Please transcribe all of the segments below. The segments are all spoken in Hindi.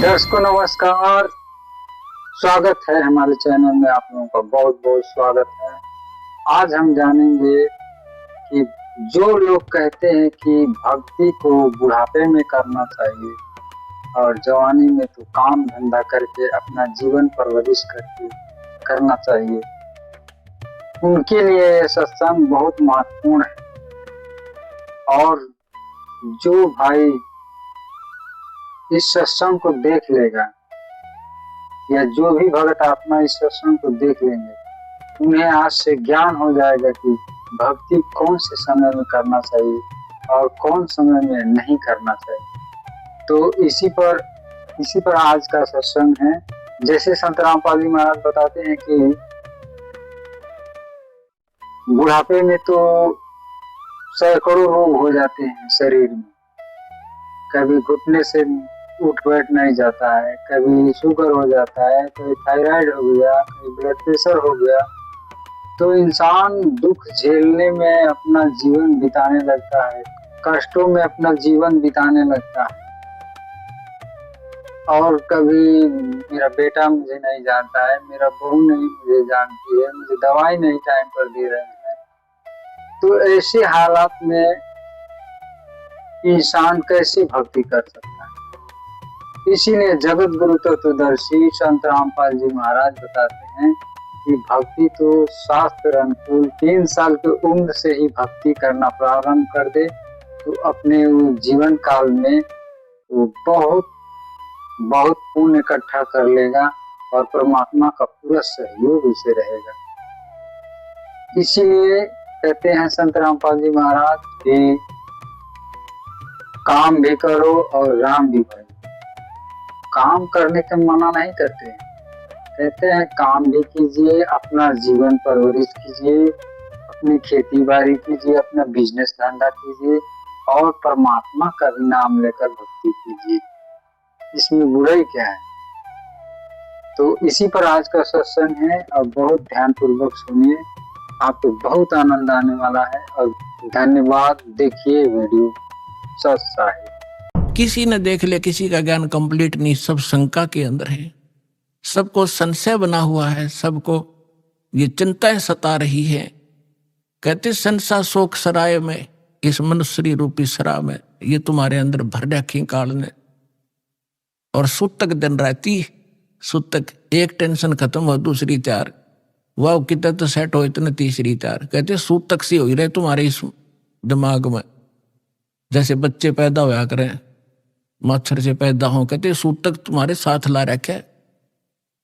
दर्शकों नमस्कार। स्वागत है हमारे चैनल में, आप लोगों का बहुत बहुत स्वागत है। आज हम जानेंगे कि जो लोग कहते हैं कि भक्ति को बुढ़ापे में करना चाहिए और जवानी में तो काम धंधा करके अपना जीवन परवरिश करके करना चाहिए, उनके लिए यह सत्संग बहुत महत्वपूर्ण है। और जो भाई इस सत्संग को देख लेगा या जो भी भगत आत्मा इस सत्संग को देख लेंगे, उन्हें आज से ज्ञान हो जाएगा कि भक्ति कौन से समय में करना चाहिए और कौन समय में नहीं करना चाहिए। तो इसी पर आज का सत्संग है। जैसे संत रामपाल जी महाराज बताते हैं कि बुढ़ापे में तो सैकड़ों रोग हो जाते हैं शरीर में। कभी घुटने से उठ बैठ नहीं जाता है, कभी शुगर हो जाता है, कभी थायराइड हो गया, कभी ब्लड प्रेशर हो गया। तो इंसान दुख झेलने में अपना जीवन बिताने लगता है, कष्टों में अपना जीवन बिताने लगता है। और कभी मेरा बेटा मुझे नहीं जानता है, मेरा बहू नहीं मुझे जानती है, मुझे दवाई नहीं टाइम पर दे रहे हैं। तो ऐसे हालात में इंसान कैसे भक्ति कर सकता है? इसीलिए जगत गुरु तत्वदर्शी संत रामपाल जी महाराज बताते हैं कि भक्ति तो शास्त्र अनुकूल 3 साल की उम्र से ही भक्ति करना प्रारंभ कर दे तो अपने जीवन काल में वो बहुत बहुत पुण्य इकट्ठा कर लेगा और परमात्मा का पूरा सहयोग उसे रहेगा। इसीलिए कहते हैं संत रामपाल जी महाराज कि काम भी करो और राम भी भजो। काम करने का मना नहीं करते हैं, कहते हैं काम भी कीजिए, अपना जीवन परवरिश कीजिए, अपनी खेती बाड़ी कीजिए, अपना बिजनेस धंधा कीजिए और परमात्मा का भी नाम लेकर भक्ति कीजिए। इसमें बुराई क्या है? तो इसी पर आज का सत्संग है और बहुत ध्यान पूर्वक सुनिए, आपको बहुत आनंद आने वाला है। और धन्यवाद। देखिए वीडियो सत्साहित। किसी ने देख ले, किसी का ज्ञान कंप्लीट नहीं, सब शंका के अंदर है, सबको संशय बना हुआ है, सबको ये चिंताएं सता रही है। कहते संसा शोक सराय में, इस मनुष्य रूपी सरा में ये तुम्हारे अंदर भर रखी काल ने। और सुतक दिन राती, सुतक एक टेंशन खत्म हो दूसरी तैयार, वाह कितना तो सेट हो इतने तीसरी तैयार। कहते सूतक सी हो रहे तुम्हारे इस दिमाग में, जैसे बच्चे पैदा होया करें, मच्छर से पैदा हो। कहते सूतक तुम्हारे साथ ला रखे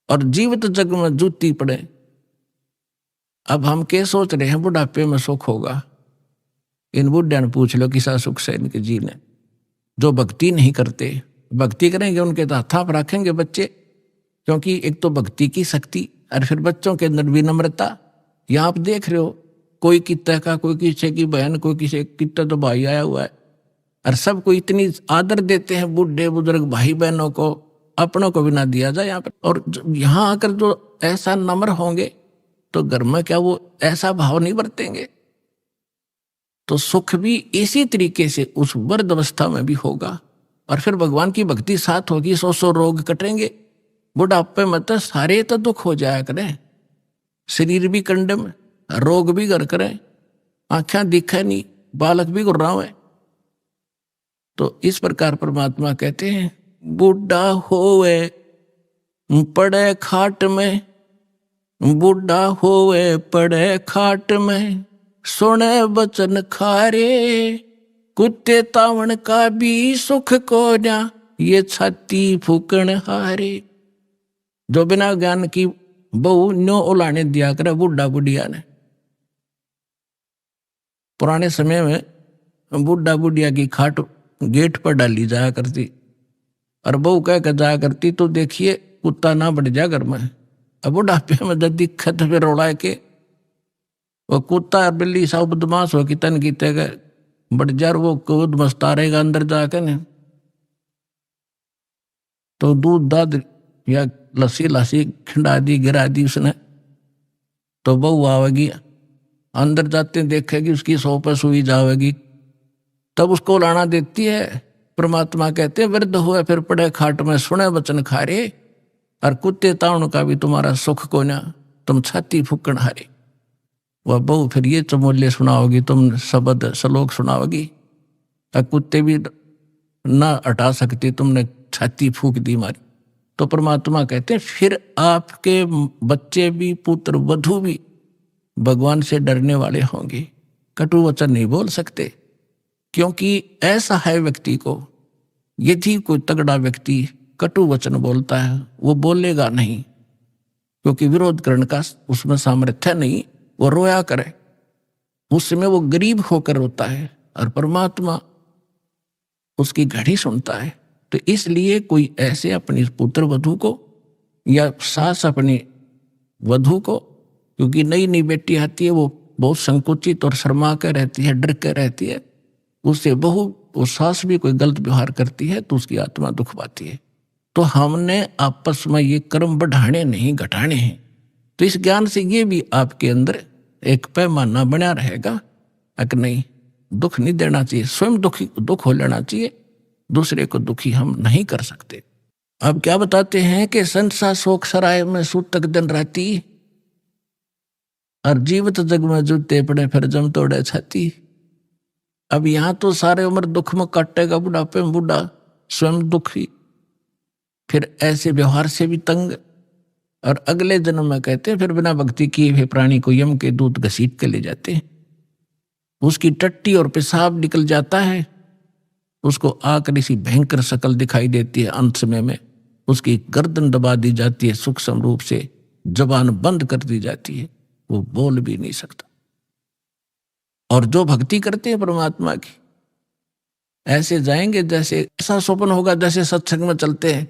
और जीवित जग में जूती पड़े। अब हम क्या सोच रहे हैं बुढ़ापे में सुख होगा? इन बुढ़िया ने पूछ लो किसा सुख से इनके जीने। जो भक्ति नहीं करते, भक्ति करेंगे उनके तो हाथ पर रखेंगे बच्चे, क्योंकि एक तो भक्ति की शक्ति और फिर बच्चों के अंदर विनम्रता। यहाँ आप देख रहे हो, कोई कितना का, कोई किसी की बहन, कोई किसी कितना तो भाई आया हुआ है, और सबको इतनी आदर देते हैं, बूढ़े बुजुर्ग भाई बहनों को, अपनों को भी ना दिया जाए यहाँ पर। और यहाँ आकर जो ऐसा नम्र होंगे तो घर में क्या वो ऐसा भाव नहीं बरतेंगे? तो सुख भी इसी तरीके से उस वृद्ध अवस्था में भी होगा और फिर भगवान की भक्ति साथ होगी। 100 रोग कटेंगे। बुढ़ापे में तो सारे तो दुख हो जाया करें, शरीर भी कंडम, रोग भी घर करें, आंखें दिखे नहीं, बालक भी गुर्राव है। तो इस प्रकार परमात्मा कहते हैं बूढ़ा होवे पड़े खाट में, बूढ़ा होवे पड़े खाट में, सुने बचन खारे, कुत्ते तावण का भी सुख को ना, ये छाती फूकण हारे। जो बिना ज्ञान की बहु न्यो उलाने दिया करे बूढ़ा बुढ़िया ने। पुराने समय में बूढ़ा बुढ़िया की खाट गेट पर डाली जाया करती और बहू कह कर जाया करती तो देखिए कुत्ता ना बढ़ जा घर में। अब बुढ़ापे में जब दिक्कत फिर रोड़ा के वो कुत्ता बिल्ली सब बदमाश हो कि तन की तय बढ़ जा, वो कूद मस्ता रहेगा अंदर जाकर ने। तो दूध दाद या लस्सी लस्सी खिंडा दी, गिरा दी उसने, तो बहू आवेगी, अंदर जाते देखेगी उसकी 100 पे सुई जावेगी, तब उसको लाना देती है परमात्मा कहते वृद्ध हुए फिर पड़े खाट में, सुने वचन खारे, और कुत्ते ताउन का भी तुम्हारा सुख को ना, तुम छाती फूकण हारे। वह बहू फिर ये चमोले सुनाओगी, तुम शब्द श्लोक सुनाओगी, और कुत्ते भी ना हटा सकती, तुमने छाती फूक दी मारी। तो परमात्मा कहते हैं फिर आपके बच्चे भी, पुत्र वधू भी भगवान से डरने वाले होंगे, कटु वचन नहीं बोल सकते। क्योंकि ऐसा है व्यक्ति को, यदि कोई तगड़ा व्यक्ति कटु वचन बोलता है वो बोलेगा नहीं, क्योंकि विरोध करने का उसमें सामर्थ्य नहीं, वो रोया करे, उसमें वो गरीब होकर रोता है, और परमात्मा उसकी घड़ी सुनता है। तो इसलिए कोई ऐसे अपनी पुत्र वधू को या सास अपनी वधू को, क्योंकि नई नई बेटी आती है वो बहुत संकुचित और शर्मा कर रहती है, डर कर रहती है, उससे बहू वो सास भी कोई गलत व्यवहार करती है तो उसकी आत्मा दुख पाती है। तो हमने आपस में ये कर्म बढ़ाने नहीं घटाने हैं। तो इस ज्ञान से ये भी आपके अंदर एक पैमाना बना रहेगा कि नहीं, दुख नहीं देना चाहिए, स्वयं दुख हो लेना चाहिए, दूसरे को दुखी हम नहीं कर सकते। अब क्या बताते हैं कि संसा शोक सराय में सूतक दिन राती, और जीवित जग में जूते पड़े फिर जम तोड़े छाती। अब यहां तो सारे उम्र दुख में काटेगा, बुढ़ापे में बूढ़ा, स्वयं दुखी, फिर ऐसे व्यवहार से भी तंग, और अगले जन्म में कहते हैं फिर बिना भक्ति किए हुए प्राणी को यम के दूत घसीट के ले जाते हैं, उसकी टट्टी और पेशाब निकल जाता है, उसको आकर इसी भयंकर शकल दिखाई देती है, अंत समय में उसकी गर्दन दबा दी जाती है, सूक्ष्म रूप से जबान बंद कर दी जाती है, वो बोल भी नहीं सकता। और जो भक्ति करते हैं परमात्मा की, ऐसे जाएंगे जैसे ऐसा स्वप्न होगा, जैसे सत्संग में चलते हैं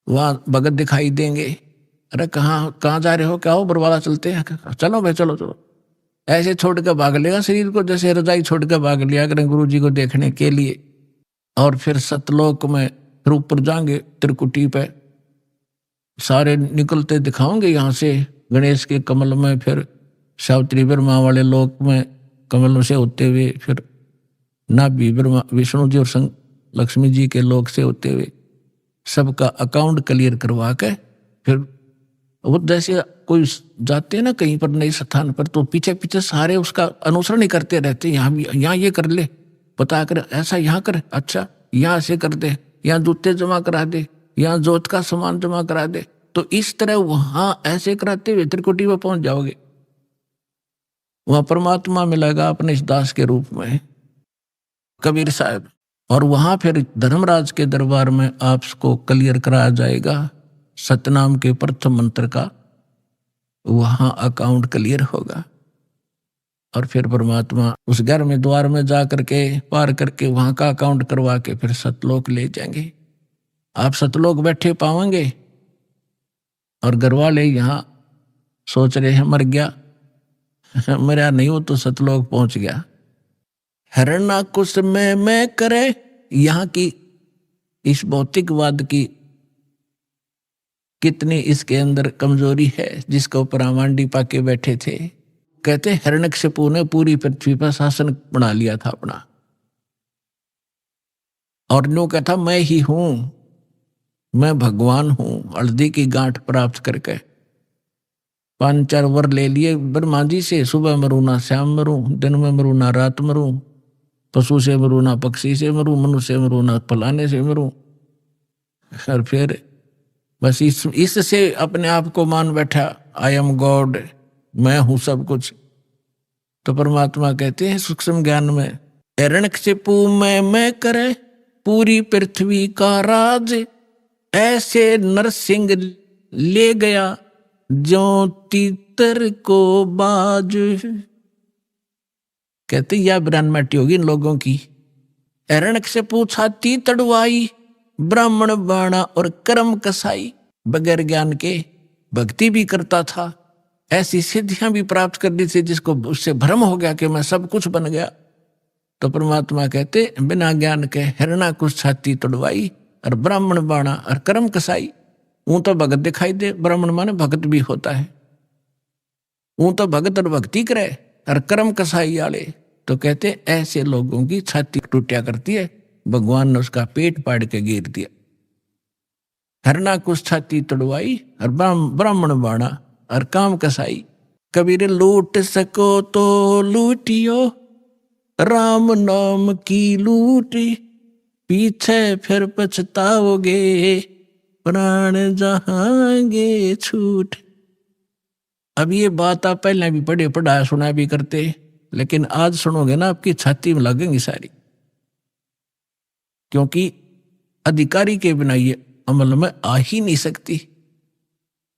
वहां भगत दिखाई देंगे, अरे कहाँ जा रहे हो, क्या हो, बरवाला चलते हैं, चलो भाई चलो चलो, ऐसे छोड़ कर भाग लेगा शरीर को, जैसे रजाई छोड़ कर भाग लिया करें गुरु जी को देखने के लिए। और फिर सतलोक में फिर ऊपर जाएंगे त्रिकुटी पे, सारे निकलते दिखाओगे यहाँ से गणेश के कमल में, फिर सावित्री ब्रह्मा वाले लोक में कमल से होते हुए, फिर नाभि ब्रह्मा विष्णु जी और लक्ष्मी जी के लोक से होते हुए सबका अकाउंट क्लियर करवा के, फिर वो जैसे कोई जाते हैं ना कहीं पर नए स्थान पर, तो पीछे पीछे सारे उसका अनुसरण ही करते रहते, यहाँ ये कर ले, पता कर, ऐसा यहाँ कर, अच्छा यहाँ से कर दे, यहाँ जूते जमा करा दे, यहाँ जोत का सामान जमा करा दे। तो इस तरह वहां ऐसे कराते हुए त्रिकुटी में पहुंच जाओगे, वहां परमात्मा मिलेगा अपने इस दास के रूप में, कबीर साहब। और वहां फिर धर्मराज के दरबार में आपको क्लियर कराया जाएगा सतनाम के प्रथम मंत्र का, वहां अकाउंट क्लियर होगा। और फिर परमात्मा उस घर में द्वार में जा करके पार करके वहां का अकाउंट करवा के फिर सतलोक ले जाएंगे। आप सतलोक बैठे पाओगे, और घर वाले यहाँ सोच रहे हैं मर गया, मरा नहीं, वो तो सतलोक पहुंच गया। हरना कुछ में मैं करे, यहाँ की इस भौतिकवाद की कितनी इसके अंदर कमजोरी है, जिसके ऊपर आमांडी पाके बैठे थे। कहते हिरण्यकशिपु ने पूरी पृथ्वी पर शासन बना लिया था अपना, और नो कहता मैं ही हूं, मैं भगवान हूं। हल्दी की गांठ प्राप्त करके 5-4 वर ले लिए ब्रह्मा जी से, सुबह मरूं ना शाम मरूं, दिन में मरूं ना रात मरूं, पशु से मरूं ना पक्षी से मरूं, मनुष्य से मरूं ना फलाने से मरूं। और फिर बस इससे अपने आप को मान बैठा, आई एम गॉड, मैं हूं सब कुछ। तो परमात्मा कहते हैं सूक्ष्म ज्ञान में, हिरण्यकशिपु मैं करे पूरी पृथ्वी का राज, ऐसे नरसिंह ले गया जो तीतर को बाज। कहते यह ब्रह्मटी होगी इन लोगों की। हिरण्यकशिपु छाती तड़वाई, ब्राह्मण बाणा और कर्म कसाई, बगैर ज्ञान के भक्ति भी करता था, ऐसी सिद्धियां भी प्राप्त कर ली थी जिसको उससे भ्रम हो गया कि मैं सब कुछ बन गया। तो परमात्मा कहते बिना ज्ञान के हिरणा कुछ छाती तोड़वाई, और ब्राह्मण बाणा और कर्म कसाई। ऊं तो भगत दिखाई दे, ब्राह्मण माने भगत भी होता है, ऊं तो भगत और भक्ति करे, और कर्म कसाई आले तो कहते ऐसे लोगों की छाती टूटिया करती है, भगवान ने उसका पेट पाड़ के गिर दिया। हरना कुछ छाती तड़वाई और ब्राह्मण बाणा और काम कसाई। कबीर लूट सको तो लूटियो, राम नाम की लूटी, पीछे फिर पछताओगे, प्राण जहांगे छूट। अब ये बात आप पहले भी पढ़े पढ़ाया सुना भी करते, लेकिन आज सुनोगे ना आपकी छाती में लगेंगी सारी, क्योंकि अधिकारी के बिना ये अमल में आ ही नहीं सकती।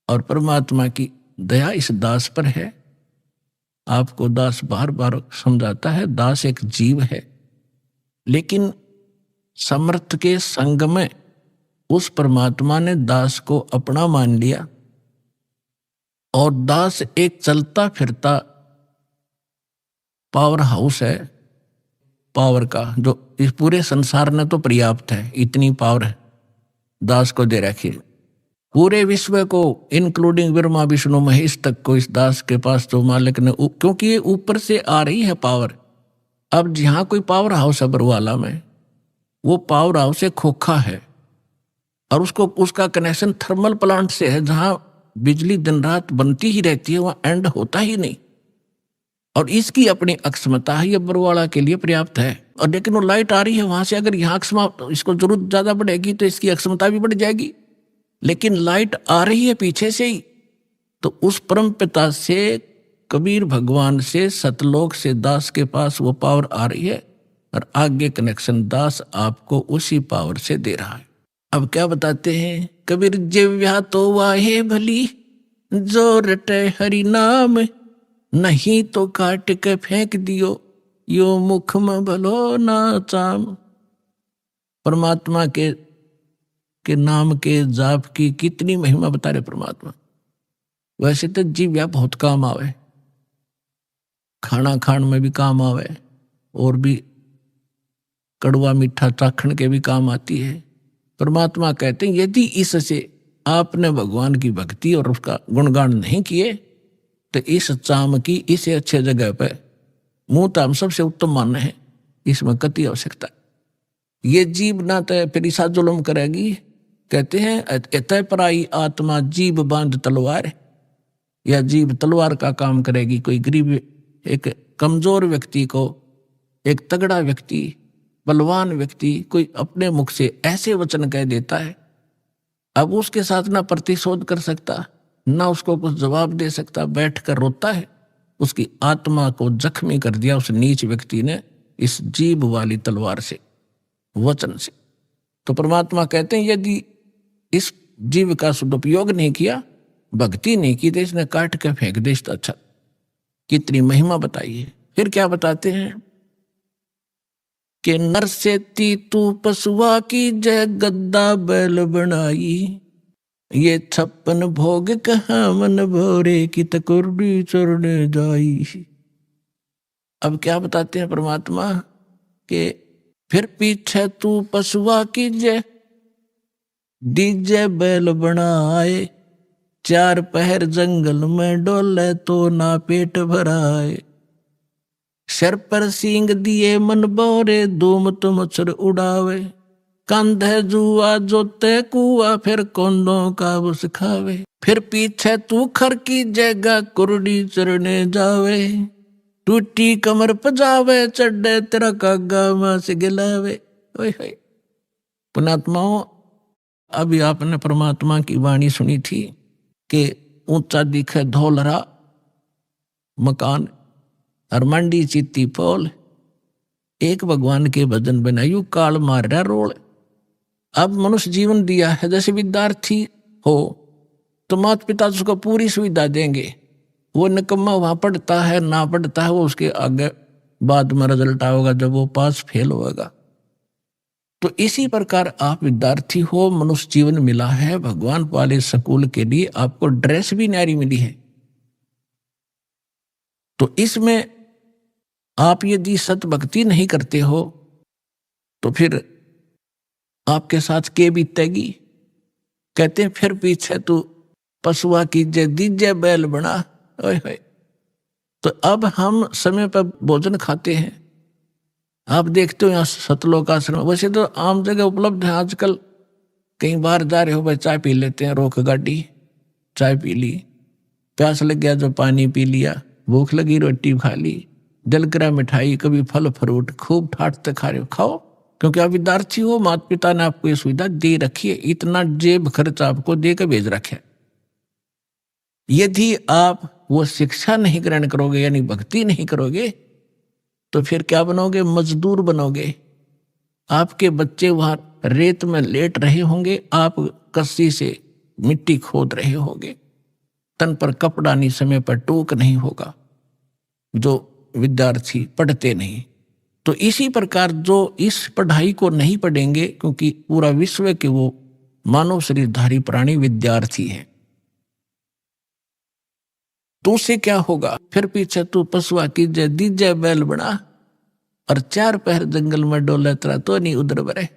और परमात्मा की दया इस दास पर है। आपको दास बार बार समझाता है, दास एक जीव है, लेकिन समर्थ के संग में उस परमात्मा ने दास को अपना मान लिया। और दास एक चलता फिरता पावर हाउस है, पावर का, जो इस पूरे संसार में तो पर्याप्त है, इतनी पावर है दास को दे रखी। पूरे विश्व को इंक्लूडिंग ब्रह्मा विष्णु महेश तक को इस दास के पास तो मालिक ने, क्योंकि ये ऊपर से आ रही है पावर। अब जहां कोई पावर हाउस है बरवाला में, वो पावर हाउस एक खोखा है और उसका कनेक्शन थर्मल प्लांट से है, जहां बिजली दिन रात बनती ही रहती है, वहां एंड होता ही नहीं। और इसकी अपनी अक्षमता है, ये बरवाला के लिए पर्याप्त है। और लेकिन वो लाइट आ रही है वहां से, अगर यहाँ इसको जरूरत ज्यादा बढ़ेगी तो इसकी अक्षमता भी बढ़ जाएगी। लेकिन लाइट आ रही है पीछे से ही, तो उस परम पिता से, कबीर भगवान से, सतलोक से दास के पास वो पावर आ रही है और आगे कनेक्शन दास आपको उसी पावर से दे रहा है। अब क्या बताते हैं, कबीर जिव्या तो वाहे भली, जो रटे हरि नाम, नहीं तो काट के फेंक दियो, यो मुख में भलो ना चाम। परमात्मा के नाम के जाप की कितनी महिमा बता रहे परमात्मा। वैसे तो जीव्या बहुत काम आवे, खाना खान में भी काम आवे, और भी कड़वा मीठा चाखण के भी काम आती है। परमात्मा कहते हैं यदि इससे आपने भगवान की भक्ति और उसका गुणगान नहीं किए तो इस चाम की इसे अच्छे जगह पे मुंह ताम सबसे उत्तम मानना है, इसमें कति आवश्यकता। ये जीव ना तो फिर ईसा जुल्म करेगी। कहते हैं एतय पराई आत्मा जीव बांध तलवार, या जीव तलवार का काम करेगी। कोई गरीब, एक कमजोर व्यक्ति को एक तगड़ा व्यक्ति, बलवान व्यक्ति कोई अपने मुख से ऐसे वचन कह देता है, अब उसके साथ ना प्रतिशोध कर सकता, ना उसको कुछ जवाब दे सकता, बैठ कर रोता है। उसकी आत्मा को जख्मी कर दिया उस नीच व्यक्ति ने इस जीभ वाली तलवार से, वचन से। तो परमात्मा कहते हैं यदि इस जीव का सदुपयोग नहीं किया, भक्ति नहीं की, तो इसने काट के फेंक दे। अच्छा, कितनी महिमा बताइए। फिर क्या बताते हैं कि नर से तू पशुआ की जय, गद्दा बैल बनाई, ये 56 भोग कहाँ मन भोरे, की तकुर्डी चरने जाई। अब क्या बताते हैं परमात्मा के फिर पीछे तू पशुआ की जय, डीजे बैल बनाए, 4 पहर जंगल में डोले तो ना पेट भराए, सर पर सींग दिए मन बोरे, धूम तो मच्छर उड़ावे, कंधे जुआ जोते कुआ, फिर कोंदों का बस खावे, फिर पीछे तू खर की जगह कुर्डी चरने जावे, टूटी कमर पजावे, चढ़े तेरा कागा मां से गिलावे। पुणात्माओं, अभी आपने परमात्मा की वाणी सुनी थी कि ऊंचा दिखे धौलरा मकान और मंडी चित्ती पोल, एक भगवान के भजन बनायु काल मार रहा रोल। अब मनुष्य जीवन दिया है, जैसे विद्यार्थी हो तो माता पिता उसको पूरी सुविधा देंगे, वो निकम्मा वहां पढ़ता है ना पढ़ता है वो उसके आगे बाद में रिजल्ट आएगा जब वो पास फेल होगा। तो इसी प्रकार आप विद्यार्थी हो, मनुष्य जीवन मिला है, भगवान वाले स्कूल के लिए आपको ड्रेस भी न्यारी मिली है। तो इसमें आप यदि सत भक्ति नहीं करते हो तो फिर आपके साथ के बीतेगी। कहते हैं फिर पीछे तू पशुआ की जय, दीजे बैल बना। ओए होए। तो अब हम समय पर भोजन खाते हैं, आप देखते हो यहाँ सतलोक आश्रम, वैसे तो आम जगह उपलब्ध है आजकल। कहीं बाहर जा रहे हो भाई, चाय पी लेते हैं, रोक गाड़ी, चाय पी ली, प्यास लग गया जो पानी पी लिया, भूख लगी रोटी खा ली, दिल करा मिठाई, कभी फल फ्रूट, खूब ठाटते खा रहे हो, खाओ, क्योंकि आप विद्यार्थी हो, माता पिता ने आपको ये सुविधा दे रखी है, इतना जेब खर्च आपको दे के भेज रखे। यदि आप वो शिक्षा नहीं ग्रहण करोगे, यानी भक्ति नहीं करोगे, तो फिर क्या बनोगे? मजदूर बनोगे। आपके बच्चे वहां रेत में लेट रहे होंगे, आप कस्सी से मिट्टी खोद रहे होंगे, तन पर कपड़ा नहीं, समय पर टोक नहीं होगा, जो विद्यार्थी पढ़ते नहीं। तो इसी प्रकार जो इस पढ़ाई को नहीं पढ़ेंगे, क्योंकि पूरा विश्व के वो मानव शरीरधारी प्राणी विद्यार्थी है, तो उससे क्या होगा? फिर पीछे तू पशुआ की जय दीजय बैल बना, और 4 पहर जंगल में डोले तरा तो नहीं उधर बरे।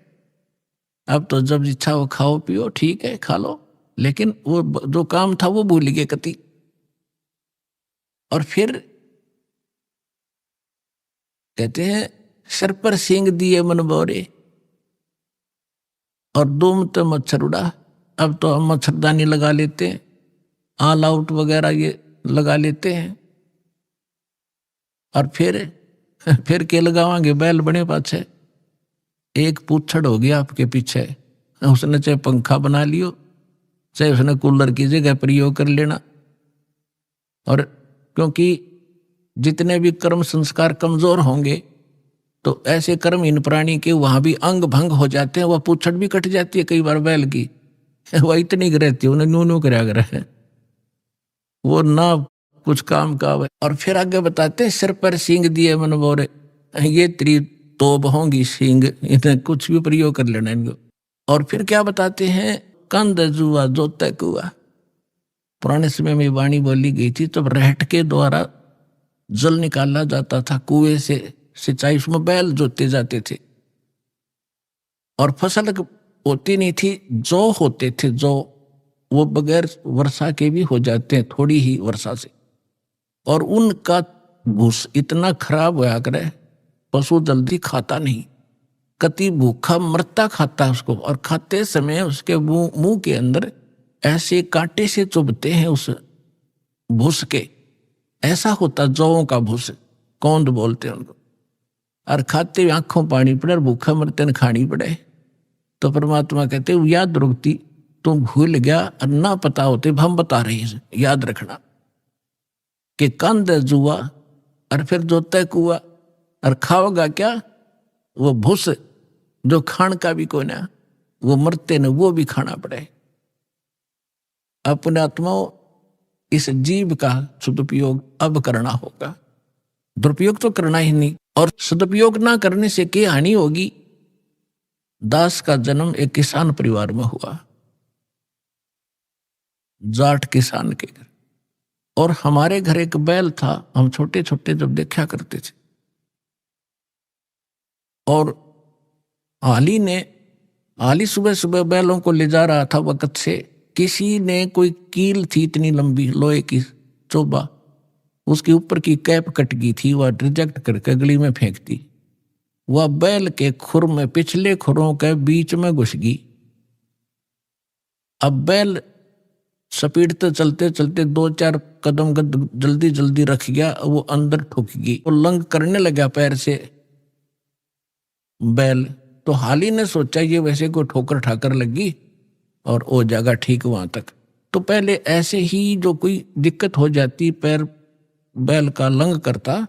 अब तो जब इच्छा हो खाओ पियो, ठीक है खा लो, लेकिन वो जो काम था वो भूल गए कति। और फिर कहते हैं सर पर सींग दिए मन बोरे, और दुम तो मच्छर उड़ा। अब तो हम मच्छरदानी लगा लेते हैं, ऑल आउट वगैरह ये लगा लेते हैं, और फिर के लगावांगे? बैल बने पाछे, एक पूछड़ हो गया आपके पीछे, उसने चाहे पंखा बना लियो, चाहे उसने कूलर की जगह प्रयोग कर लेना। और क्योंकि जितने भी कर्म संस्कार कमजोर होंगे, तो ऐसे कर्महीन प्राणी के वहां भी अंग भंग हो जाते हैं, वह पूछड़ भी कट जाती है कई बार बैल की, वह इतनी रहती है, उन्हें न्यू न्यू कराया करे, वो ना कुछ काम का। और फिर आगे बताते हैं सिर पर सींग दिए मन बोरे, ये तेरी तोब होंगी सींग, इन्हें कुछ भी प्रयोग कर लेना इनको। और फिर क्या बताते हैं? कंद जुआ जोते कुआ। पुराने समय में वाणी बोली गई थी, तब रहट के द्वारा जल निकाला जाता था कुएं से, सिंचाई उसमें बैल जोते जाते थे, और फसल होती नहीं थी, जौ होते थे, जौ वो बगैर वर्षा के भी हो जाते हैं, थोड़ी ही वर्षा से, और उनका भूस इतना खराब होया करे, पशु जल्दी खाता नहीं, कति भूखा मरता खाता उसको, और खाते समय उसके मुंह के अंदर ऐसे कांटे से चुभते हैं उस भूस के, ऐसा होता जौओं का भूस, कौंद बोलते हैं उनको, और खाते हुए आंखों पानी पड़े और भूखा मरते न खानी पड़े। तो परमात्मा कहते याद रुकती, तुम भूल गया और ना पता होते, हम बता रहे हैं, याद रखना कि कंद जुआ, और फिर जोता कुआ, और खाओगा क्या? वो भूस जो खान का भी कोई ना, वो मरते न, वो भी खाना पड़े। अपने आत्माओं, इस जीव का सदुपयोग अब करना होगा, दुरुपयोग तो करना ही नहीं। और सदुपयोग ना करने से क्या हानि होगी? दास का जन्म एक किसान परिवार में हुआ, जाट किसान के घर, और हमारे घर एक बैल था, हम छोटे छोटे जब देखा करते थे, और हाली सुबह सुबह बैलों को ले जा रहा था वक्त से, किसी ने कोई कील थी इतनी लंबी लोहे की चोबा, उसके ऊपर की कैप कट गई थी, वह रिजेक्ट करके गली में फेंक दी, वह बैल के खुर में, पिछले खुरों के बीच में घुस गई। अब बैल स्पीड चलते चलते 2-4 कदम जल्दी जल्दी रख गया, वो अंदर ठुक गई, वो लंग करने लगा पैर से बैल। तो हाली ने सोचा ये वैसे कोई ठोकर ठाकर लगी और वो जाएगा ठीक वहां तक। तो पहले ऐसे ही जो कोई दिक्कत हो जाती, पैर बैल का लंग करता,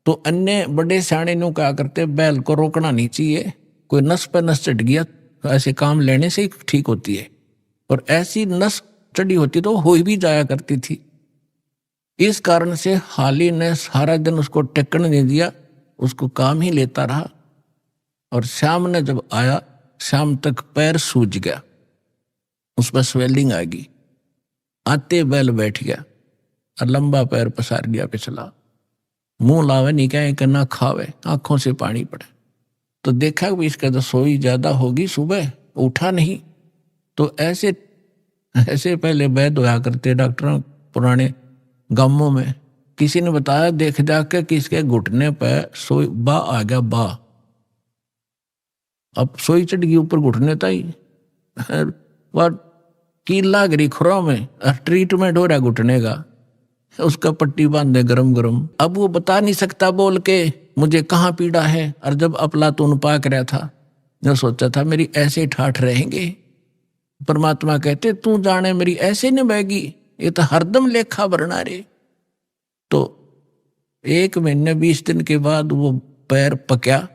तो अन्य बड़े सियाणे नु क्या करते, बैल को रोकना नहीं चाहिए, कोई नस पे नस चढ़ गया तो ऐसे काम लेने से ही ठीक होती है, और ऐसी नस चढ़ी होती तो हो भी जाया करती थी। इस कारण से हाली ने सारा दिन उसको टेकने नहीं दिया, उसको काम ही लेता रहा, और शाम ने जब आया, शाम तक पैर सूज गया, उस पर स्वेलिंग आ गई, आते बैल बैठ गया और लंबा पैर पसार दिया पिछला, मुंह लावे नहीं कहे कि ना खावे, आंखों से पानी पड़े। तो देखा कि इसका तो सोई ज्यादा होगी, सुबह उठा नहीं। तो ऐसे पहले वैद्य होया करते डॉक्टर पुराने गांवों में, किसी ने बताया देख जाकर कि इसके घुटने पर सोई बा आ गया, बा अब सोई चढ़ गई ऊपर घुटने ताई, वह कील लाग रही खुरों में, ट्रीटमेंट हो रहा घुटने का, उसका पट्टी बांधे गरम गरम। अब वो बता नहीं सकता बोल के मुझे कहाँ पीड़ा है। और जब अफलातून पाक रहा था, जो सोचा था मेरी ऐसे ठाठ रहेंगे, परमात्मा कहते तू जाने मेरी ऐसे न बहेगी, ये तो हरदम लेखा भरना रे। तो 1 महीने 20 दिन के बाद वो पैर पक्या,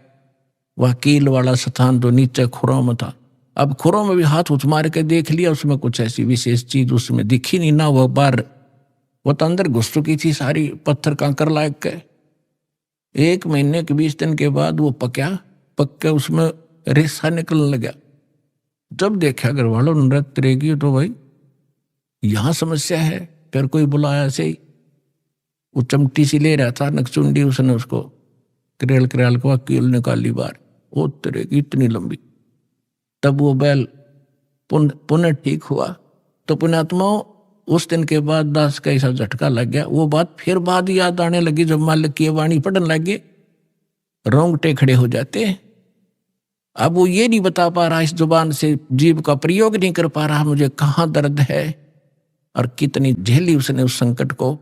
वह कील वाला स्थान तो नीचे खुरों में था। अब खुरों में भी हाथ उठ मार के देख लिया, उसमें कुछ ऐसी विशेष चीज उसमें दिखी नहीं ना। वह बार वो तो अंदर घुस चुकी थी सारी, पत्थर कांकर लायक के। 1 महीने के 20 दिन के बाद वो पक्या, पक के उसमें रेसा निकलने लगा। जब देखा घर वालों नृत्य रहेगी तो भाई यहां समस्या है। फिर कोई बुलाया से ही, वो चमटी सी ले रहा था नकचुंडी, उसने उसको करेल करेल को कील निकाली बार, वो तरेगी इतनी लंबी। तब वो बैल पुनः ठीक हुआ। तो पुण्यात्माओं उस दिन के बाद दास का ऐसा झटका लग गया। वो बात फिर बाद याद आने लगी जब मालिक की वाणी पढ़ने लगे, रोंगटे खड़े हो जाते। अब वो ये नहीं बता पा रहा, इस जुबान से जीभ का प्रयोग नहीं कर पा रहा मुझे कहाँ दर्द है और कितनी झेली उसने उस संकट को।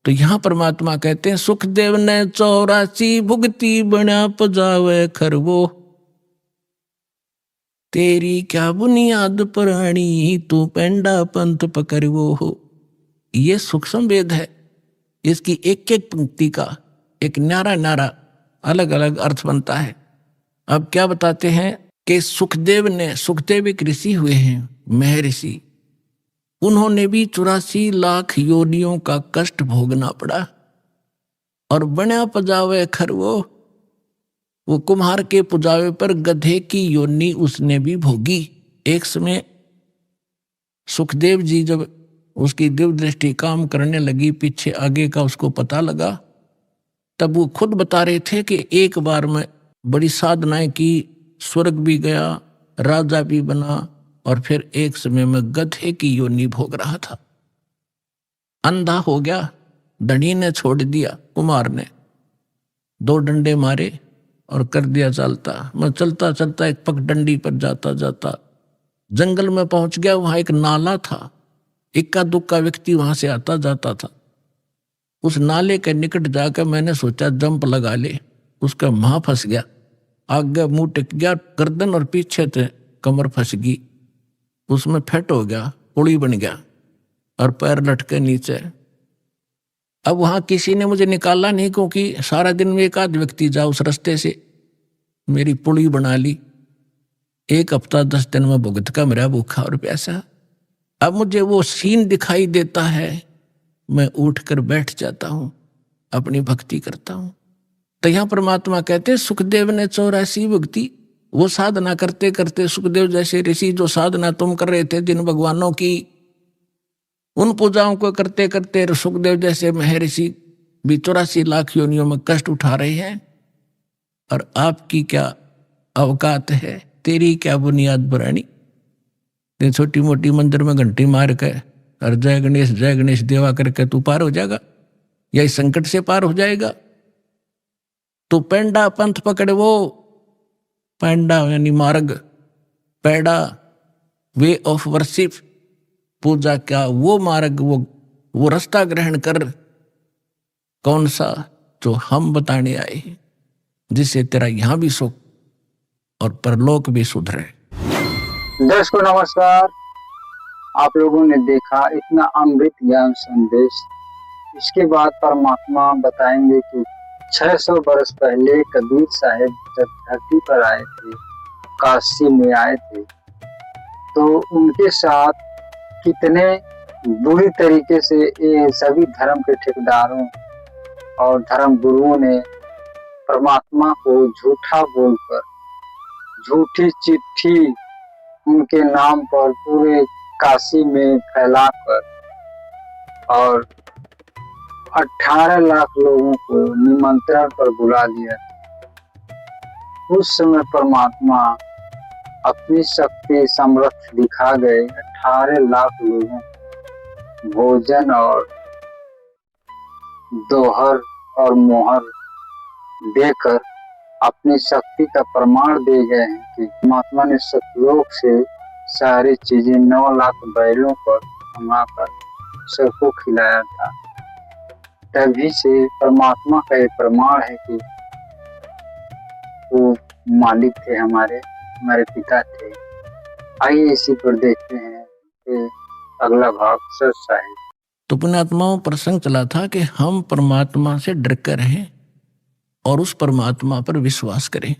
तो यहां परमात्मा कहते हैं सुखदेव ने 84 भुगती बना पजावे खरवो, तेरी क्या बुनियाद पुरानी तू पेंडा पंथ पकड़वो हो। ये सूक्ष्म वेद है, इसकी एक एक पंक्ति का एक न्यारा न्यारा अलग अलग अर्थ बनता है। अब क्या बताते हैं कि सुखदेव एक ऋषि हुए हैं, महर्षि, उन्होंने भी 84 लाख योनियों का कष्ट भोगना पड़ा। और बना पजावे खरवो, वो कुम्हार के पुजावे पर गधे की योनि उसने भी भोगी। एक समय सुखदेव जी जब उसकी दिव्य दृष्टि काम करने लगी, पीछे आगे का उसको पता लगा, तब वो खुद बता रहे थे कि एक बार में बड़ी साधनाएं की, स्वर्ग भी गया, राजा भी बना, और फिर एक समय में गधे की योनि भोग रहा था। अंधा हो गया, धनी ने छोड़ दिया, कुमार ने 2 डंडे मारे और कर दिया चलता। मैं चलता चलता एक पगडंडी पर जाता जाता जंगल में पहुंच गया। वहां एक नाला था, इक्का दुक्का व्यक्ति वहां से आता जाता था। उस नाले के निकट जाकर मैंने सोचा जंप लगा ले, उसका मुंह फंस गया, आगे मुंह टिक गया, गर्दन और पीछे से कमर फंस गई, उसमें फेट हो गया, पुड़ी बन गया और पैर लटके नीचे। अब वहां किसी ने मुझे निकाला नहीं, क्योंकि सारा दिन में एक आध व्यक्ति जा उस रास्ते से, मेरी पुड़ी बना ली। 1 हफ्ता 10 दिन में भुगत का मेरा भूखा और प्यासा। अब मुझे वो सीन दिखाई देता है, मैं उठकर बैठ जाता हूं, अपनी भक्ति करता हूं। तो यहां परमात्मा कहते सुखदेव ने 84 भुगती। वो साधना करते करते, सुखदेव जैसे ऋषि जो साधना तुम कर रहे थे जिन भगवानों की, उन पूजाओं को करते करते सुखदेव जैसे महर्षि भी 84 लाख योनियों में कष्ट उठा रहे हैं। और आपकी क्या अवकात है, तेरी क्या बुनियाद पुरानी। छोटी मोटी मंदिर में घंटी मार के और जय गणेश देवा करके तू पार हो जाएगा, या इस संकट से पार हो जाएगा। तो पेंडा पंथ पकड़े, वो पेंडा यानी मार्ग, पैडा वे ऑफ वर्शिप, पूजा क्या वो मार्ग, वो रास्ता ग्रहण कर। कौन सा? जो हम बताने आए हैं, जिससे तेरा यहां भी सुख और परलोक भी सुधरे। दर्शकों नमस्कार, आप लोगों ने देखा इतना अमृत ज्ञान संदेश। इसके बाद परमात्मा बताएंगे कि 600 वर्ष पहले कबीर साहब जब धरती पर आए थे, काशी में आए थे, तो उनके साथ कितने बुरी तरीके से ये सभी धर्म के ठेकेदारों और धर्म गुरुओं ने परमात्मा को झूठा बोलकर, झूठी चिट्ठी उनके नाम पर पूरे काशी में फैलाकर और 18 लाख लोगों को निमंत्रण पर बुला लिया। उस समय परमात्मा अपनी शक्ति समर्थ दिखा गए, 18 लाख लोगों को भोजन और दोहर और मोहर देकर अपनी शक्ति का प्रमाण दे गए हैं कि परमात्मा ने सतलोक से सारी चीजें 9 लाख बैलों पर घुमाकर सबको खिलाया था। तभी से परमात्मा का ये प्रमाण है कि वो मालिक थे, हमारे पिता थे। आइए इसी पर देखते हैं कि अगला भाग सच साहिब। तो पुण्यात्माओं प्रसंग चला था कि हम परमात्मा से डर कर रहें और उस परमात्मा पर विश्वास करें,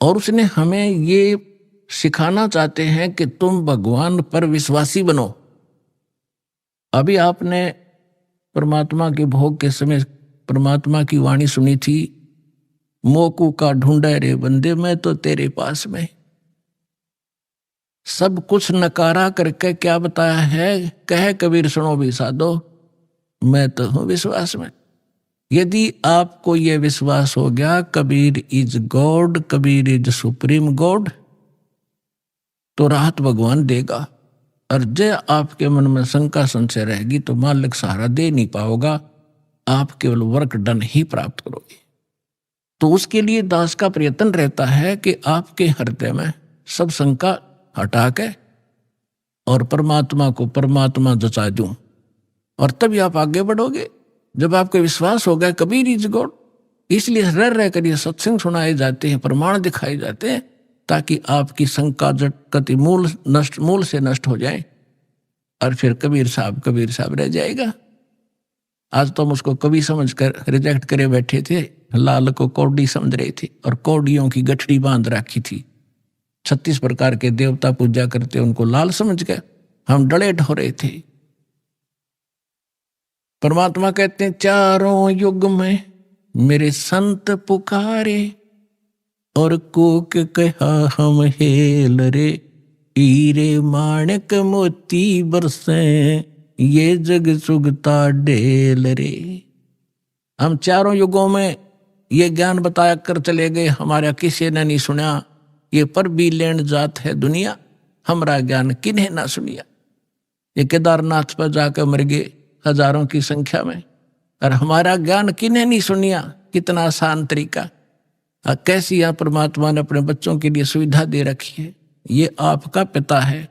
और उसने हमें ये सिखाना चाहते हैं कि तुम भगवान पर विश्वासी बनो। अभी आपने परमात्मा के भोग के समय परमात्मा की वाणी सुनी थी, मोकू का ढूंढे रे बंदे मैं तो तेरे पास में। सब कुछ नकारा करके क्या बताया है, कहे कबीर सुनो भी साधो मैं तो हूं विश्वास में। यदि आपको यह विश्वास हो गया Kabir is God, Kabir is supreme God, तो राहत भगवान देगा। और जय आपके मन में शंका संशय रहेगी तो मालिक सहारा दे नहीं पाओगा, आप केवल वर्क डन ही प्राप्त करोगे। तो उसके लिए दास का प्रयत्न रहता है कि आपके हृदय में सब शंका हटा के और परमात्मा को परमात्मा जचा दूं, और तभी आप आगे बढ़ोगे। जब आपको विश्वास हो गया कबीर इज गॉड, इसलिए रह कर ये सत्संग सुनाए जाते हैं, प्रमाण दिखाए जाते हैं, ताकि आपकी शंका जटकति मूल से नष्ट हो जाए, और फिर कबीर साहब रह जाएगा। आज तो हम उसको कवि समझकर रिजेक्ट करे बैठे थे, लाल को कौड़ी समझ रहे थे और कौड़ियों की गठड़ी बांध रखी थी। 36 प्रकार के देवता पूजा करते उनको लाल समझ गए, हम डलेट हो रहे थे। परमात्मा कहते हैं चारों युग में मेरे संत पुकारे, और कोक कहा हम हेल रे, हीरे माणक मोती बरसे ये जग सुगता ढेल रे। हम चारों युगों में ये ज्ञान बताया कर चले गए, हमारा किसी ने नहीं सुना। ये पर भी लेन जात है दुनिया, हमारा ज्ञान किन्हें ना सुनिया। ये केदारनाथ पर जाकर मर गए हजारों की संख्या में, और हमारा ज्ञान किन्हें नहीं सुनिया। कितना आसान तरीका, कैसी यहाँ परमात्मा ने अपने बच्चों के लिए सुविधा दे रखी है। ये आपका पिता है,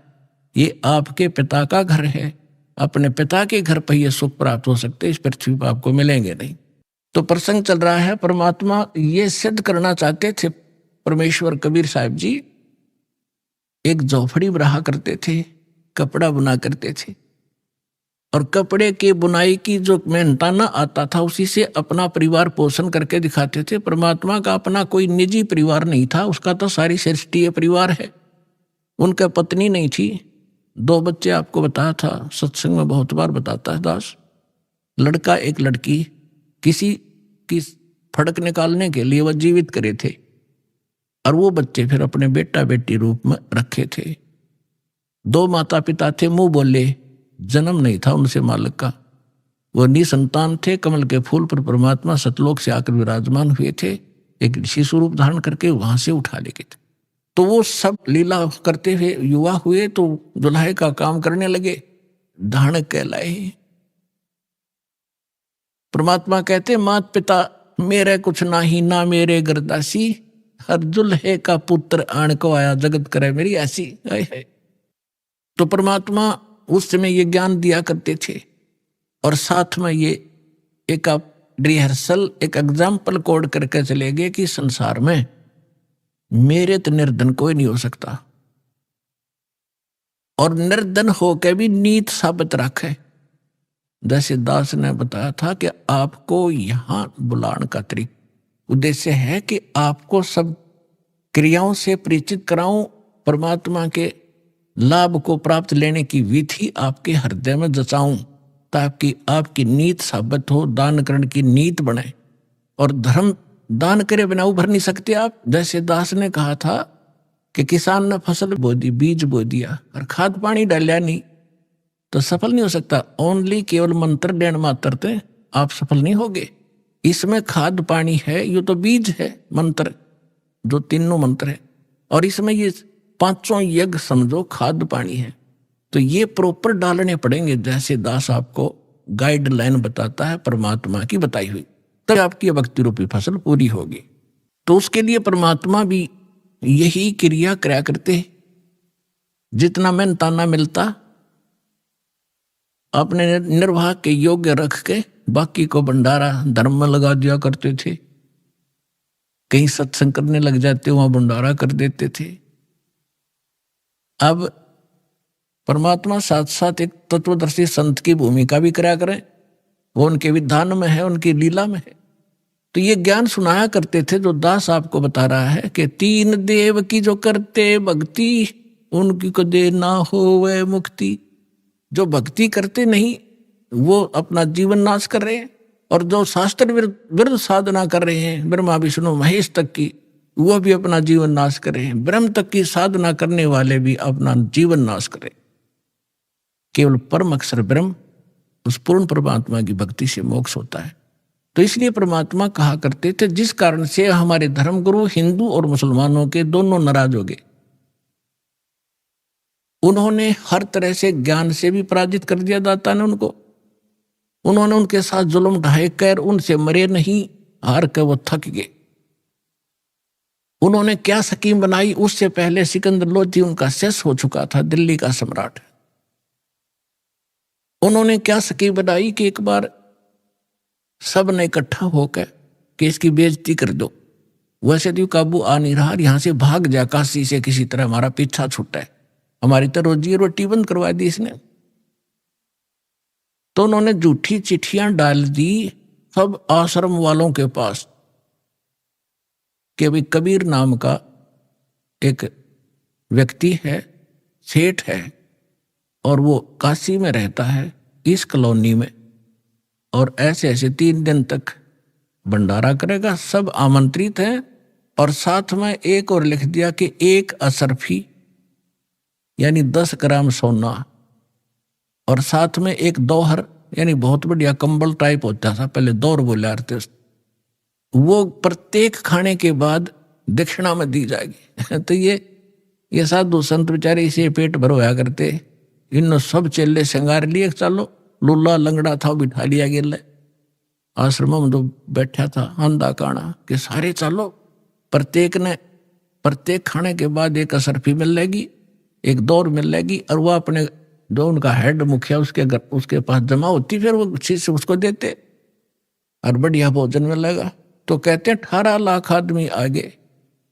ये आपके पिता का घर है। अपने पिता के घर पर यह सुख प्राप्त हो सकते, इस पृथ्वी पर आपको मिलेंगे नहीं। तो प्रसंग चल रहा है, परमात्मा ये सिद्ध करना चाहते थे। परमेश्वर कबीर साहब जी एक झोपड़ी रहा करते थे, कपड़ा बुना करते थे, और कपड़े की बुनाई की जो मेहनताना आता था उसी से अपना परिवार पोषण करके दिखाते थे। परमात्मा का अपना कोई निजी परिवार नहीं था, उसका तो सारी सृष्टि परिवार है। उनका पत्नी नहीं थी, 2 बच्चे आपको बताया था, सत्संग में बहुत बार बताता है दास। लड़का एक लड़की, किसी की फड़क निकालने के लिए वह जीवित करे थे, और वो बच्चे फिर अपने बेटा बेटी रूप में रखे थे। 2 माता पिता थे, मुंह बोले, जन्म नहीं था उनसे मालिक का। वो निसंतान थे, कमल के फूल पर परमात्मा सतलोक से आकर विराजमान हुए थे, एक शिशु रूप धारण करके वहां से उठा ले गए थे। तो वो सब लीला करते हुए युवा हुए तो दुल्हे का काम करने लगे, धारण कहलाए। परमात्मा कहते मात पिता मेरे कुछ नाही, ना मेरे गरदासी, हर दुल्हे का पुत्र आण को आया, जगत करे मेरी ऐसी है। तो परमात्मा उस समय ये ज्ञान दिया करते थे, और साथ में ये एक रिहर्सल, एक एग्जाम्पल कोड करके चले गए कि संसार में मेरे तो निर्धन कोई नहीं हो सकता, और निर्धन होकर भी नीत साबित रखे। जैसे दास ने बताया था कि आपको यहां बुलाने का तरीका उद्देश्य है कि आपको सब क्रियाओं से परिचित कराऊं, परमात्मा के लाभ को प्राप्त लेने की विधि आपके हृदय में जचाऊं, ताकि आपकी नीत साबित हो, दान करने की नीत बने। और धर्म दान करे बिना उभर नहीं सकते आप। जैसे दास ने कहा था कि किसान ने फसल बो दी, बीज बो दिया, और खाद पानी डालिया नहीं, तो सफल नहीं हो सकता। ओनली केवल मंत्र देन मात्र थे आप सफल नहीं होगे। इसमें खाद पानी है, ये तो बीज है, मंत्र जो तीनों मंत्र है, और इसमें ये 5 यज्ञ समझो खाद पानी है। तो ये प्रॉपर डालने पड़ेंगे, जैसे दास आपको गाइडलाइन बताता है परमात्मा की बताई हुई। तब आपकी भक्ति रूपी फसल पूरी होगी। तो उसके लिए परमात्मा भी यही क्रिया कराया करते हैं। जितना मेहनताना मिलता अपने निर्वाह के योग्य रख के बाकी को भंडारा धर्म में लगा दिया करते थे। कहीं सत्संग करने लग जाते वहां भंडारा कर देते थे। अब परमात्मा साथ साथ एक तत्वदर्शी संत की भूमिका भी कराया करें। वो उनके विधान में है, उनकी लीला में है। तो ये ज्ञान सुनाया करते थे जो दास आपको बता रहा है कि तीन देव की जो करते भक्ति उनकी को दे ना हो वह मुक्ति। जो भक्ति करते नहीं वो अपना जीवन नाश कर रहे हैं, और जो शास्त्र विरुद्ध साधना कर रहे हैं ब्रह्मा विष्णु महेश तक की, वो भी अपना जीवन नाश कर रहे हैं। ब्रह्म तक की साधना करने वाले भी अपना जीवन नाश कर रहे हैं। केवल परम अक्षर ब्रह्म, उस पूर्ण परमात्मा की भक्ति से मोक्ष होता है। तो इसलिए परमात्मा कहा करते थे, जिस कारण से हमारे धर्मगुरु हिंदू और मुसलमानों के दोनों नाराज हो गए। उन्होंने हर तरह से ज्ञान से भी पराजित कर दिया दाता ने उनको। उन्होंने उनके साथ जुल्म ढाए कर उनसे मरे नहीं, हार कर वो थक गए। उन्होंने क्या स्कीम बनाई, उससे पहले सिकंदर लोधी उनका शेष हो चुका था, दिल्ली का सम्राट। उन्होंने क्या स्कीम बनाई कि एक बार सब ने इकट्ठा होकर कि इसकी बेइज्जती कर दो। वैसे तो काबू आ नहीं रहा, यहां से भाग जा काशी से, किसी तरह हमारा पीछा छूटा है, हमारी तो रोजी रोटी बंद करवा दी इसने। तो उन्होंने झूठी चिट्ठियां डाल दी सब आश्रम वालों के पास कि भाई कबीर नाम का एक व्यक्ति है, सेठ है, और वो काशी में रहता है इस कॉलोनी में, और ऐसे ऐसे 3 दिन तक भंडारा करेगा, सब आमंत्रित हैं। और साथ में एक और लिख दिया कि 1 असरफी यानी 10 ग्राम सोना, और साथ में एक दोहर यानी बहुत बढ़िया कंबल टाइप होता था पहले, दौर बोले थे, वो प्रत्येक खाने के बाद दक्षिणा में दी जाएगी। तो ये साधु संत बेचारे इसे पेट भर होया करते। इन सब चेले श्रृंगार लिए, चलो लुल्ला लंगड़ा था बिठा लिया गया आश्रम में, तो बैठा था अंधा काना कि सारे चलो। प्रत्येक खाने के बाद 1 असरफी मिल लेगी, 1 दौर मिल लेगी, और वह अपने जो उनका हेड मुखिया उसके पास जमा होती, फिर वो शिष्य उसको देते और बढ़िया भोजन मिलेगा। तो कहते 18 लाख आदमी आगे,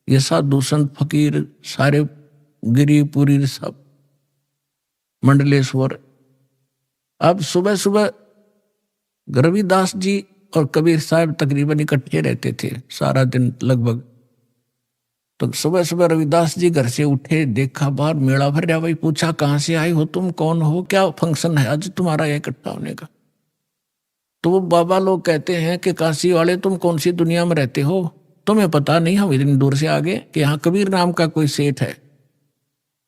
ये साधु संत फकीर सारे गिरी पुरी सब मंडलेश्वर। अब सुबह सुबह रविदास जी और कबीर साहब तकरीबन इकट्ठे रहते थे सारा दिन लगभग। तो सुबह सुबह रविदास जी घर से उठे, देखा बाहर मेला भर रहा। भाई पूछा कहाँ से आए हो तुम, कौन हो, क्या फंक्शन है आज तुम्हारा इकट्ठा होने का। तो वो बाबा लोग कहते हैं कि काशी वाले तुम कौन सी दुनिया में रहते हो, तुम्हें पता नहीं हम इतनी दूर से आ गए कि यहाँ कबीर नाम का कोई सेठ है,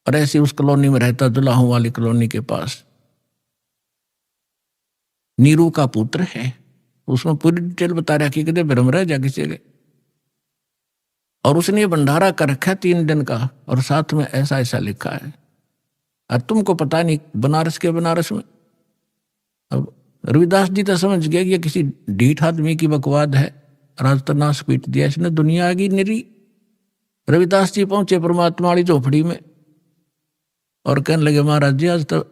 और ऐसी उस कॉलोनी में रहता, दुलाहों वाली कॉलोनी के पास। नीरू का पुत्र है, उसमें पूरी डिटेल बता रहा कि कहते ब्रह्म रह जा किसी गए, और उसने भंडारा कर रखा 3 दिन का, और साथ में ऐसा ऐसा लिखा है। और तुमको पता नहीं बनारस के बनारस में। अब रविदास जी तो समझ गया कि ये किसी ढीठ आदमी की बकवाद है, राज तो नाश पीट दिया इसने, दुनिया आ गई निरी। रविदास जी पहुंचे परमात्मा वाली झोपड़ी में और कहने लगे महाराज जी आज तो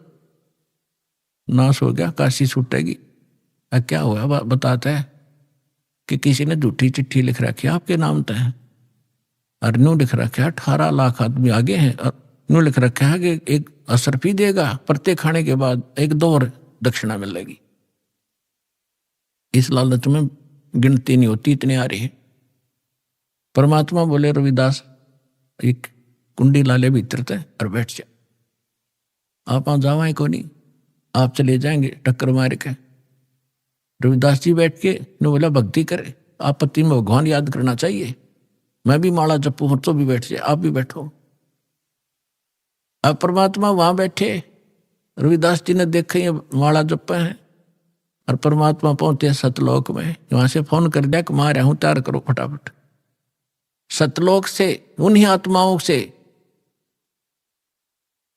नाश हो गया, काशी छूटेगी। क्या हुआ बताता है कि किसी ने झूठी चिट्ठी लिख रखी आपके नाम तय है, और न्यू लिख रखा है 18 लाख आदमी आगे हैं, और न्यू लिख रखा है कि 1 असरफी देगा, प्रत्येक खाने के बाद 1 दौर दक्षिणा मिलेगी। इस लालच में गिनती नहीं होती, इतने आ रही है। परमात्मा बोले रविदास एक कुंडी लाले भीतर थे और बैठ जा, आप वहां जावाएं को नहीं, आप चले जाएंगे टक्कर मार के। रविदास जी बैठ के ने बोला भक्ति करे, आपत्ति में भगवान याद करना चाहिए, मैं भी माला जपू तो भी बैठ जाए, आप भी बैठो। अब परमात्मा वहां बैठे, रविदास जी ने देखा ये माला जप हैं, और परमात्मा पहुंचे सतलोक में। वहां से फोन कर दिया कि मैं आ रहा हूं, तैयार करो फटाफट। सतलोक से उन्हीं आत्माओं से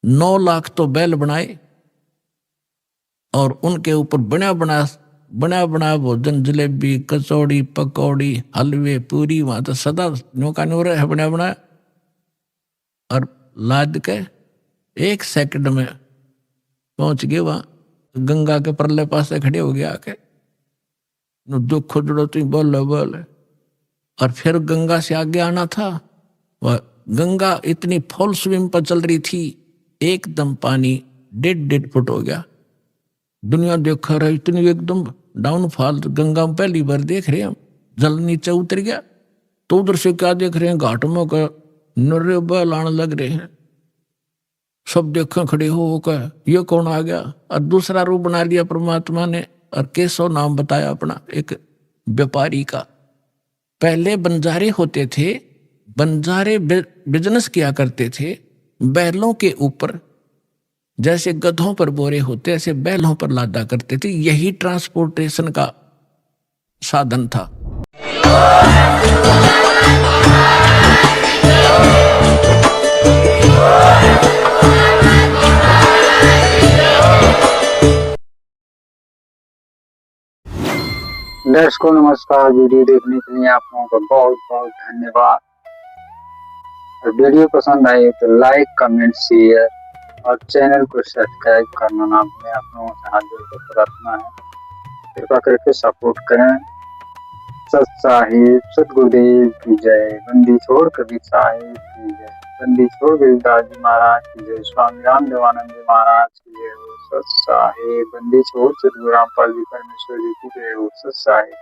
9 लाख तो बैल बनाए, और उनके ऊपर बना बना बना बना भोजन, जलेबी, कचौड़ी, पकौड़ी, हलवे, पूरी, वहां तो सदा नौका नूर है बना बना, और लाद के 1 सेकंड में पहुंच गए वहां। गंगा के परले पासे खड़े हो गया आके, दुख जुड़ो तू बोल बोल। और फिर गंगा से आगे आना था। वह गंगा इतनी फुल स्विम पर चल रही थी, एकदम पानी 1.5 फुट हो गया। दुनिया देखा रहा इतनी एकदम डाउनफॉल, गंगा में पहली बार देख रहे हैं हम, जल नीचे उतर गया। तो उधर से क्या देख रहे हैं, घाट में का नर्रे बैल आने लग रहे हैं। सब देखें खड़े हो कर, ये कौन आ गया। और दूसरा रूप बना लिया परमात्मा ने, और केशव नाम बताया अपना एक व्यापारी का। पहले बंजारे होते थे, बंजारे बिजनेस किया करते थे बैलों के ऊपर, जैसे गधों पर बोरे होते ऐसे बैलों पर लादा करते थे। यही ट्रांसपोर्टेशन का साधन था। दर्शकों नमस्कार। वीडियो देखने के लिए आप लोगों का बहुत बहुत धन्यवाद। और वीडियो पसंद आए तो लाइक, कमेंट, शेयर और चैनल को सब्सक्राइब करना ना भूलें। आप लोगों से हाथ जोड़कर प्रार्थना है, कृपा करके सपोर्ट करें। सत साहिब सतगुरुदेव की जय। बंदी छोड़ कबीर साहिब की जय। बंदी छोड़ गिरिदास जी महाराज की जय। स्वामी रामदेवानंद जी महाराज की जय हो। सत साहिब। बंदी छोड़ सतगुरु रामपाल जी परमेश्वर जी की जय हो। सत साहिब।